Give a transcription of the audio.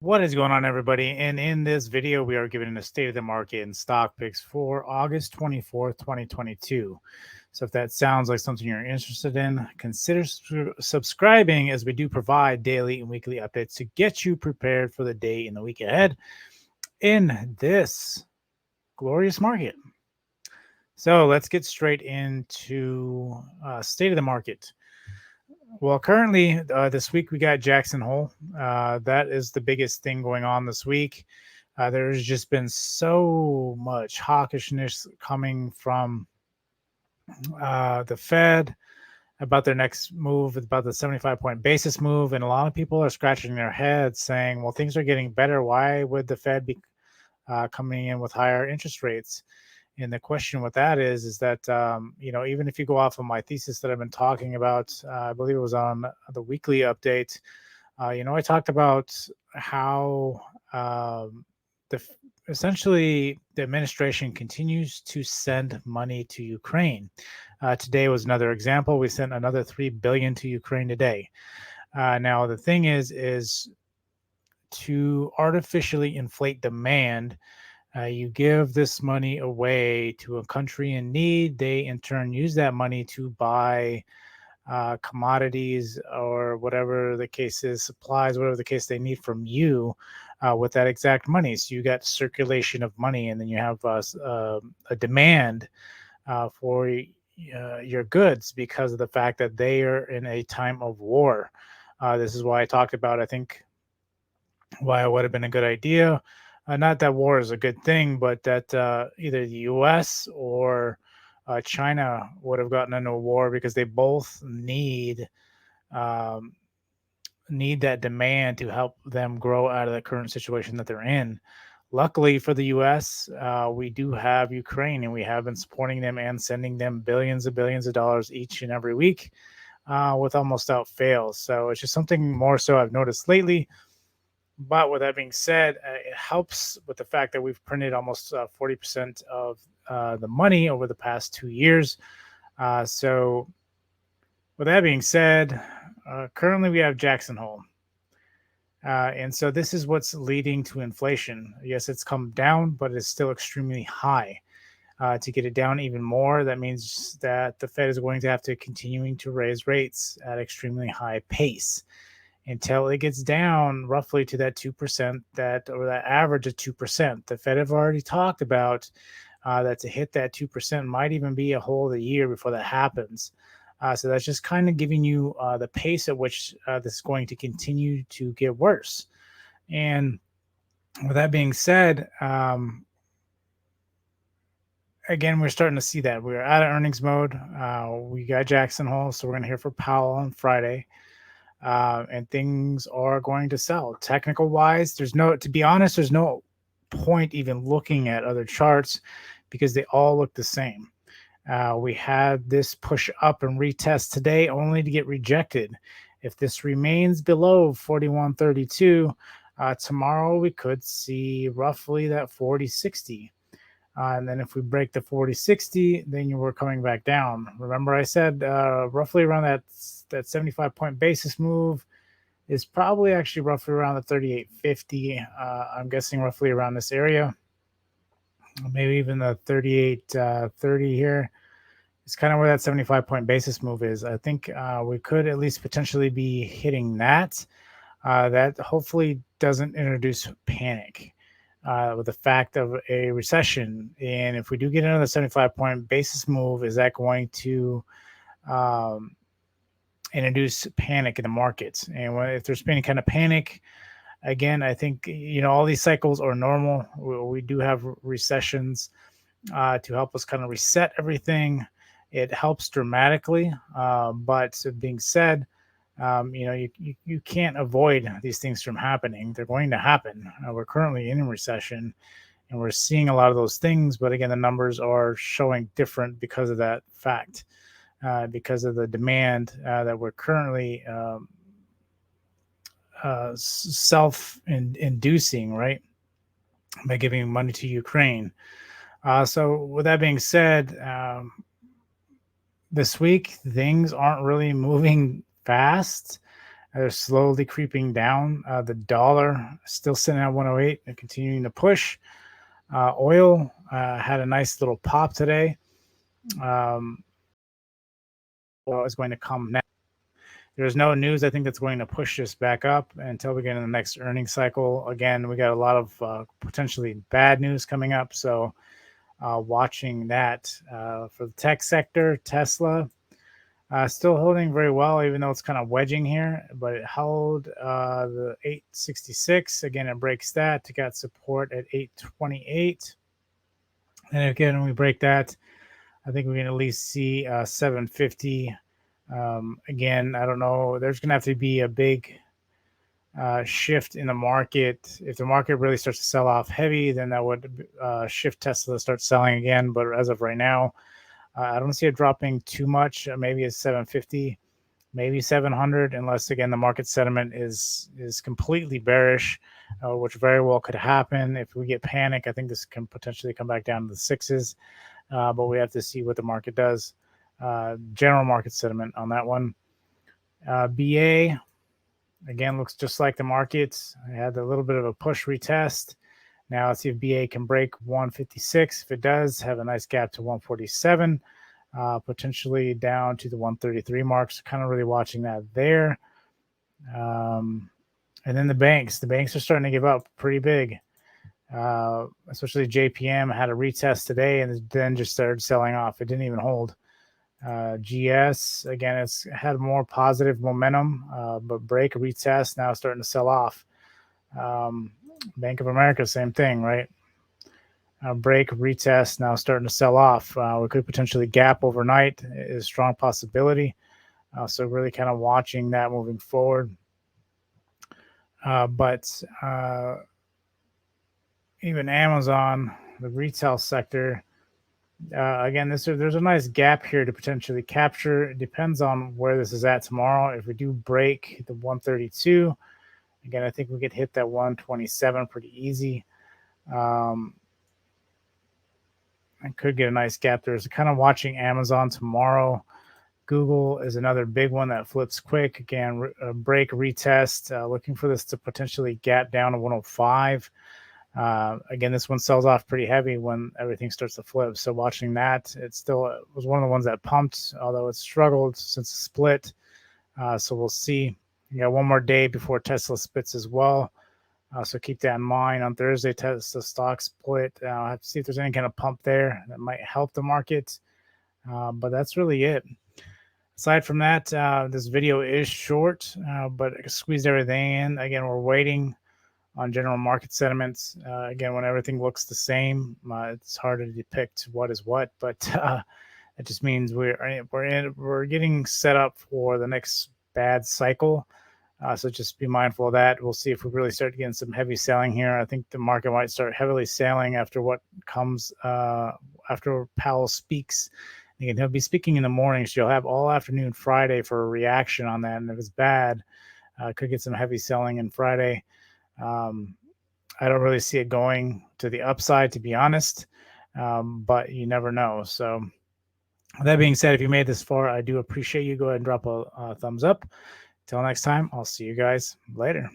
What is going on, everybody? And in this video, we are giving a state of the market and stock picks for August 24th, 2022. So if that sounds like something you're interested in, consider subscribing, as we do provide daily and weekly updates to get you prepared for the day and the week ahead in this glorious market. So let's get straight into state of the market. Well, currently this week we got Jackson Hole. That is the biggest thing going on this week. There's just been so much hawkishness coming from the Fed about their next move, about the 75-point basis move, and a lot of people are scratching their heads saying, "Well, things are getting better. Why would the Fed be coming in with higher interest rates?" And the question with that is that even if you go off of my thesis that I've been talking about, I believe it was on the weekly update. I talked about how the essentially the administration continues to send money to Ukraine. Today was another example. We sent another $3 billion to Ukraine today. Now the thing is to artificially inflate demand. You give this money away to a country in need. They in turn use that money to buy commodities or whatever the case is, supplies, whatever the case they need from you with that exact money. So you got circulation of money, and then you have a demand for your goods because of the fact that they are in a time of war. This is why I talked about, I think, why it would have been a good idea. Not that war is a good thing, but that either the U.S. or China would have gotten into a war because they both um, need that demand to help them grow out of the current situation that they're in. Luckily for the U.S., we do have Ukraine, and we have been supporting them and sending them billions and billions of dollars each and every week with almost without fail. So it's just something more so I've noticed lately. But with that being said, it helps with the fact that we've printed almost 40% of the money over the past 2 years. So, with that being said, currently we have Jackson Hole. And so this is what's leading to inflation. Yes, it's come down, but it's still extremely high. To get it down even more, that means that the Fed is going to have to continuing to raise rates at extremely high pace until it gets down roughly to that 2%, that or that average of 2%. The Fed have already talked about that to hit that 2% might even be a whole other year before that happens. So that's just kind of giving you the pace at which this is going to continue to get worse. And with that being said, again, we're starting to see that we're out of earnings mode. We got Jackson Hole, so we're going to hear from Powell on Friday. And things are going to sell. Technical wise, to be honest, there's no point even looking at other charts because they all look the same. We had this push up and retest today only to get rejected. If this remains below 41.32, tomorrow we could see roughly that 40.60. And then if we break the 40.60, then we're coming back down. Remember, I said roughly around that 75-point basis move is probably actually roughly around the 38.50. I'm guessing roughly around this area, maybe even the 38.30 here. It's kind of where that 75-point basis move is. I think we could at least potentially be hitting that. That hopefully doesn't introduce panic. With the fact of a recession. And if we do get another 75-point basis move, is that going to introduce panic in the markets? And if there's any kind of panic, again, I think all these cycles are normal. We do have recessions to help us kind of reset everything. It helps dramatically, but being said, you can't avoid these things from happening. They're going to happen. We're currently in a recession, and we're seeing a lot of those things. But again, the numbers are showing different because of that fact, because of the demand that we're currently self-inducing, right, by giving money to Ukraine. So with that being said, this week things aren't really moving fast. They're slowly creeping down. The dollar still sitting at 108 and continuing to push. Oil had a nice little pop today. Oil is going to come next. There's no news, I think, that's going to push this back up until we get in the next earnings cycle. Again, we got a lot of potentially bad news coming up, so watching that. For the tech sector, Tesla still holding very well, even though it's kind of wedging here, but it held the 866. Again, it breaks that to get support at 828. And again, when we break that, I think we can at least see 750. Again, I don't know. There's going to have to be a big shift in the market. If the market really starts to sell off heavy, then that would shift Tesla to start selling again. But as of right now, I don't see it dropping too much. Maybe it's 750, maybe 700, unless again the market sentiment is completely bearish, which very well could happen. If we get panic, I think this can potentially come back down to the sixes. But we have to see what the market does. General market sentiment on that one. BA, again, looks just like the market. I had a little bit of a push retest. Now let's see if BA can break 156. If it does, have a nice gap to 147, potentially down to the 133 marks. Kind of really watching that there. And then the banks are starting to give up pretty big. Especially JPM had a retest today and then just started selling off. It didn't even hold. GS, again, it's had more positive momentum, but break, retest, now starting to sell off. Bank of America, same thing, right? Break, retest, now starting to sell off. We could potentially gap overnight, is a strong possibility. So really kind of watching that moving forward. But even Amazon, the retail sector, again, there's a nice gap here to potentially capture. It depends on where this is at tomorrow. If we do break the 132, again, I think we could hit that 127 pretty easy. I could get a nice gap there. So kind of watching Amazon tomorrow. Google is another big one that flips quick. Again, break, retest, looking for this to potentially gap down to 105. Again, this one sells off pretty heavy when everything starts to flip. So watching that, it was one of the ones that pumped, although it struggled since the split. So we'll see. You got one more day before Tesla splits as well. So keep that in mind. On Thursday, Tesla stock split. I have to see if there's any kind of pump there that might help the market. But that's really it. Aside from that, this video is short, but I squeezed everything in. Again, we're waiting on general market sentiments. Again, when everything looks the same, it's hard to depict what is what, but it just means we're getting set up for the next bad cycle. So just be mindful of that. We'll see if we really start getting some heavy selling here. I think the market might start heavily selling after what comes after Powell speaks. Again, he'll be speaking in the morning, so you'll have all afternoon Friday for a reaction on that. And if it's bad, could get some heavy selling in Friday. I don't really see it going to the upside, to be honest, but you never know. So that being said, if you made this far, I do appreciate you. Go ahead and drop a thumbs up. Till next time, I'll see you guys later.